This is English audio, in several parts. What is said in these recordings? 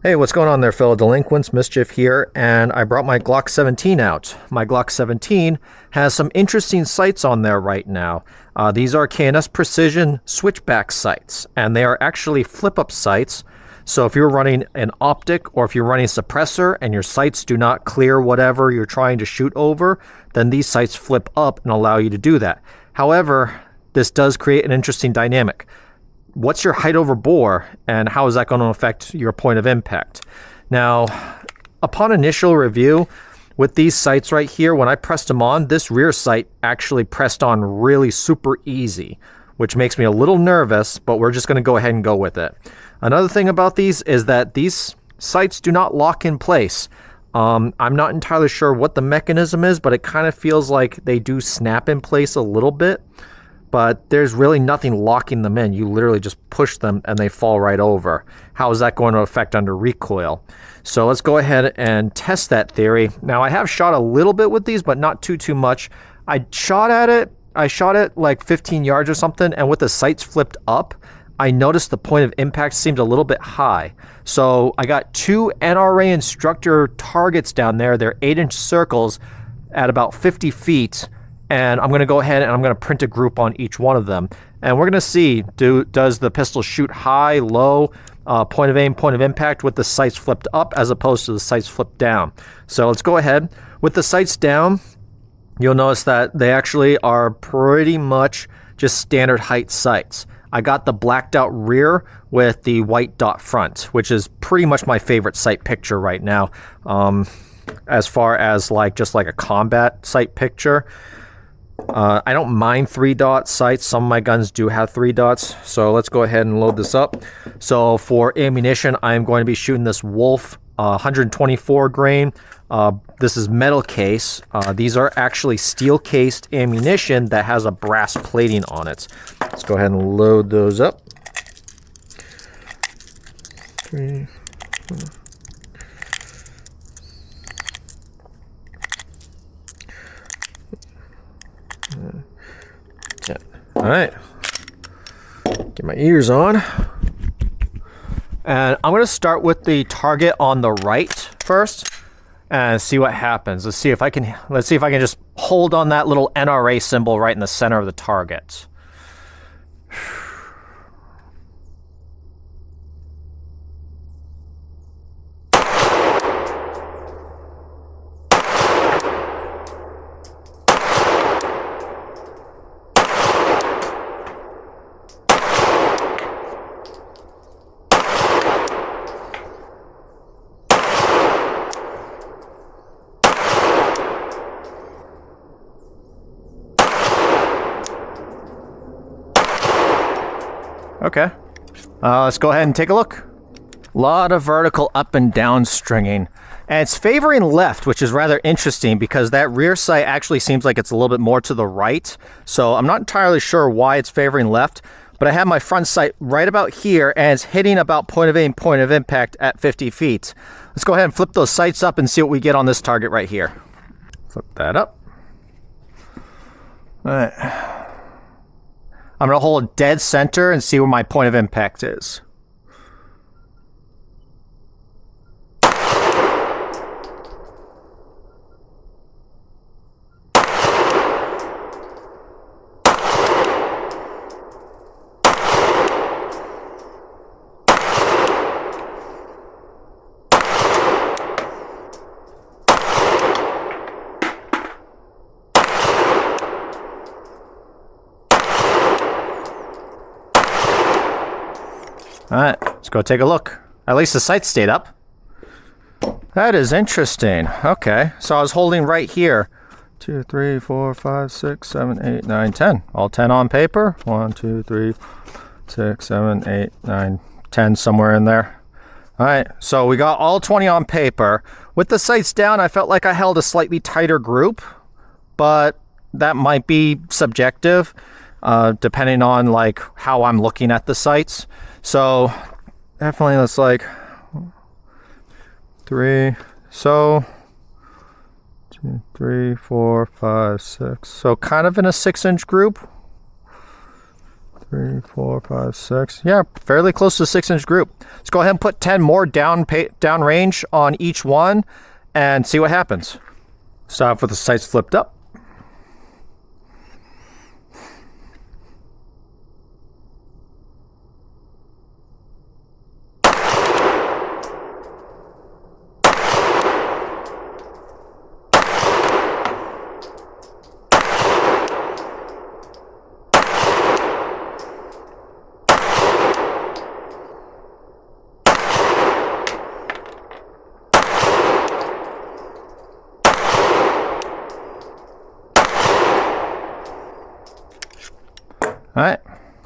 Hey, what's going on there, fellow delinquents? Mischief here, and I brought my Glock 17 out. My Glock 17 has some interesting sights on there right now. These are KNS Precision Switchback sights, and they are actually flip-up sights. So if you're running an optic or if you're running a suppressor and your sights do not clear whatever you're trying to shoot over, then these sights flip up and allow you to do that. However, this does create an interesting dynamic. What's your height over bore, and how is that going to affect your point of impact? Now, upon initial review with these sights right here, when I pressed them on, this rear sight actually pressed on really super easy, which makes me a little nervous, but we're just going to go ahead and go with it. Another thing about these is that these sights do not lock in place. I'm not entirely sure what the mechanism is, but it kind of feels like they do snap in place a little bit. But there's really nothing locking them in. You literally just push them and they fall right over. How is that going to affect under recoil? So let's go ahead and test that theory. Now, I have shot a little bit with these, but not too much. I shot it like 15 yards or something, and with the sights flipped up, I noticed the point of impact seemed a little bit high. So I got two NRA instructor targets down there. They're 8-inch circles at about 50 feet. And I'm going to go ahead and I'm going to print a group on each one of them. And we're going to see, does the pistol shoot high, low, point of aim, point of impact with the sights flipped up as opposed to the sights flipped down. So let's go ahead. With the sights down, you'll notice that they actually are pretty much just standard height sights. I got the blacked out rear with the white dot front, which is pretty much my favorite sight picture right now. As far as just like a combat sight picture. I don't mind 3-dot sights. Some of my guns do have 3 dots. So let's go ahead and load this up. So for ammunition, I'm going to be shooting this Wolf 124 grain. This is metal case. These are actually steel cased ammunition that has a brass plating on it. Let's go ahead and load those up. 3, 4. All right, get my ears on, and I'm going to start with the target on the right first and see what happens. Let's see if I can just hold on that little NRA symbol right in the center of the target. Okay, let's go ahead and take a look. A lot of vertical up and down stringing. And it's favoring left, which is rather interesting because that rear sight actually seems like it's a little bit more to the right. So I'm not entirely sure why it's favoring left, but I have my front sight right about here and it's hitting about point of aim, point of impact at 50 feet. Let's go ahead and flip those sights up and see what we get on this target right here. Flip that up. All right. I'm going to hold dead center and see where my point of impact is. All right, let's go take a look. At least the sight stayed up. That is interesting. Okay, so I was holding right here. 2, 3, 4, 5, 6, 7, 8, 9, 10. All 10 on paper. 1, 2, 3, 6, 7, 8, 9, 10, somewhere in there. All right, so we got all 20 on paper. With the sights down, I felt like I held a slightly tighter group, but that might be subjective, depending on how I'm looking at the sights. So definitely let's 3, so 2, 3, 4, 5, 6. So kind of in a 6-inch group. 3, 4, 5, 6. Yeah, fairly close to the 6-inch group. Let's go ahead and put 10 more down range on each one and see what happens. Start off with the sights flipped up. All right,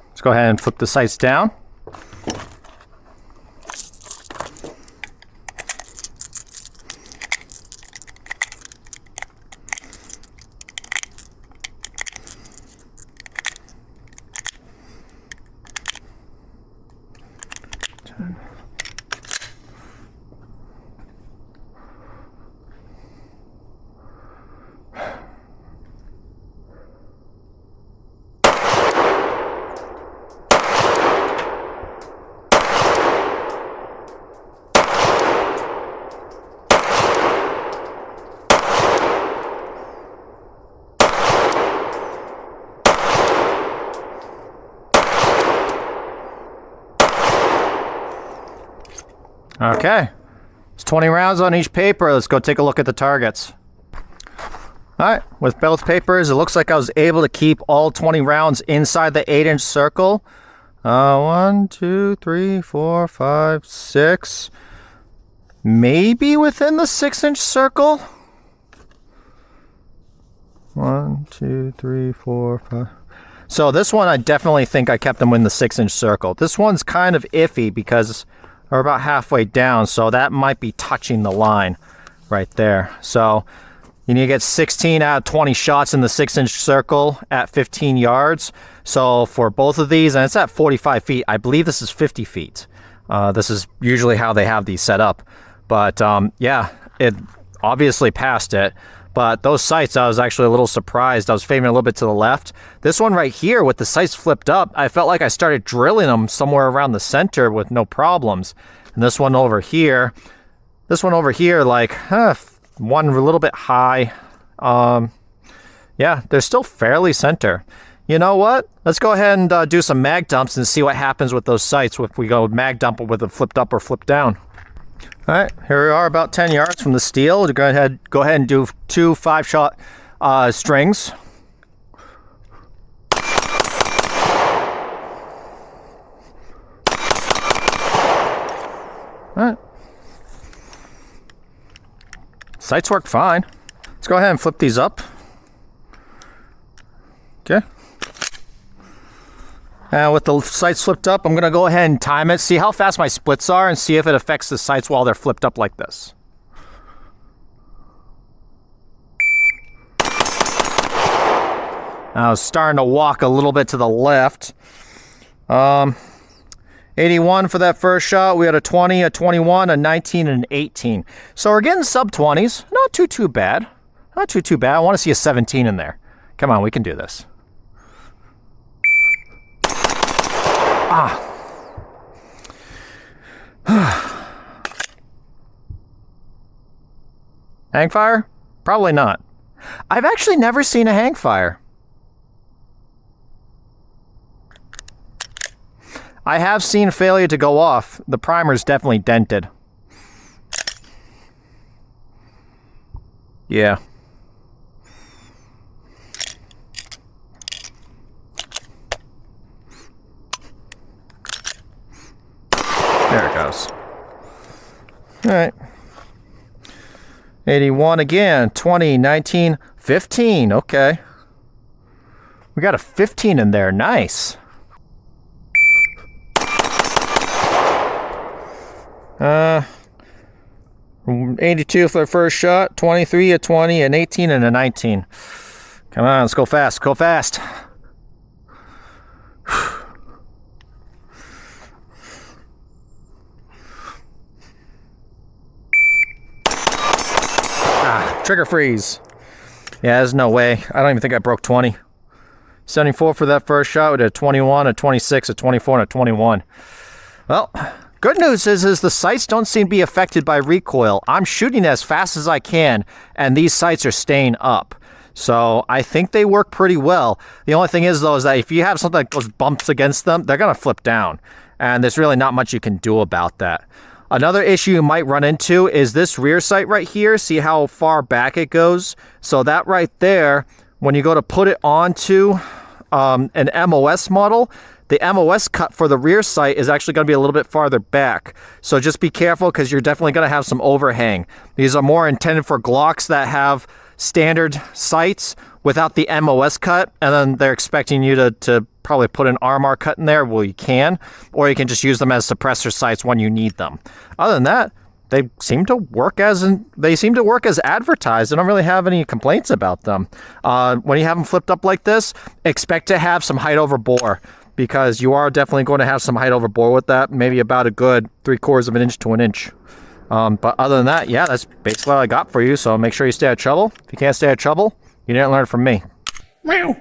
let's go ahead and flip the sights down. Okay, it's 20 rounds on each paper. Let's go take a look at the targets. All right, with both papers, it looks like I was able to keep all 20 rounds inside the 8-inch circle. 1, 2, 3, 4, 5, 6. Maybe within the 6-inch circle. 1, 2, 3, 4, 5. So this one, I definitely think I kept them in the 6-inch circle. This one's kind of iffy because we're about halfway down, so that might be touching the line right there. So you need to get 16 out of 20 shots in the 6-inch circle at 15 yards. So for both of these, and it's at 45 feet, I believe this is 50 feet. This is usually how they have these set up. But yeah, it obviously passed it. But those sights, I was actually a little surprised. I was favoring a little bit to the left. This one right here with the sights flipped up, I felt like I started drilling them somewhere around the center with no problems. And this one over here, like, one a little bit high. Yeah, they're still fairly center. You know what? Let's go ahead and do some mag dumps and see what happens with those sights if we go mag dump with it flipped up or flipped down. All right, here we are about 10 yards from the steel. Go ahead and do 2 5-shot strings. All right. Sights work fine. Let's go ahead and flip these up. Okay. And with the sights flipped up, I'm going to go ahead and time it, see how fast my splits are, and see if it affects the sights while they're flipped up like this. I was starting to walk a little bit to the left. 81 for that first shot. We had a 20, a 21, a 19, and an 18. So we're getting sub-20s. Not too bad. Not too bad. I want to see a 17 in there. Come on, we can do this. Hang fire? Probably not. I've actually never seen a hang fire. I have seen failure to go off. The primer's definitely dented. Yeah. There it goes. All right. 81 again. 20, 19, 15. Okay. We got a 15 in there. Nice. 82 for the first shot. 23, a 20, an 18, and a 19. Come on, let's go fast. Go fast. Trigger freeze. Yeah, there's no way. I don't even think I broke 20. 74 for that first shot. We did a 21, a 26, a 24, and a 21. Well, good news is the sights don't seem to be affected by recoil. I'm shooting as fast as I can, and these sights are staying up. So I think they work pretty well. The only thing is, though, is that if you have something that goes bumps against them, they're going to flip down. And there's really not much you can do about that. Another issue you might run into is this rear sight right here. See how far back it goes? So that right there, when you go to put it onto an MOS model, the MOS cut for the rear sight is actually going to be a little bit farther back. So just be careful, because you're definitely going to have some overhang. These are more intended for Glocks that have standard sights without the MOS cut, and then they're expecting you to probably put an RMR cut in there. Well, you can, or you can just use them as suppressor sights when you need them. Other than that, they seem to work as advertised. I don't really have any complaints about them. When you have them flipped up like this, expect to have some height over bore, because you are definitely going to have some height over bore with that, maybe about a good 3/4 of an inch to an inch. But other than that, yeah, that's basically all I got for you. So make sure you stay out of trouble. If you can't stay out of trouble, you didn't learn from me. Meow.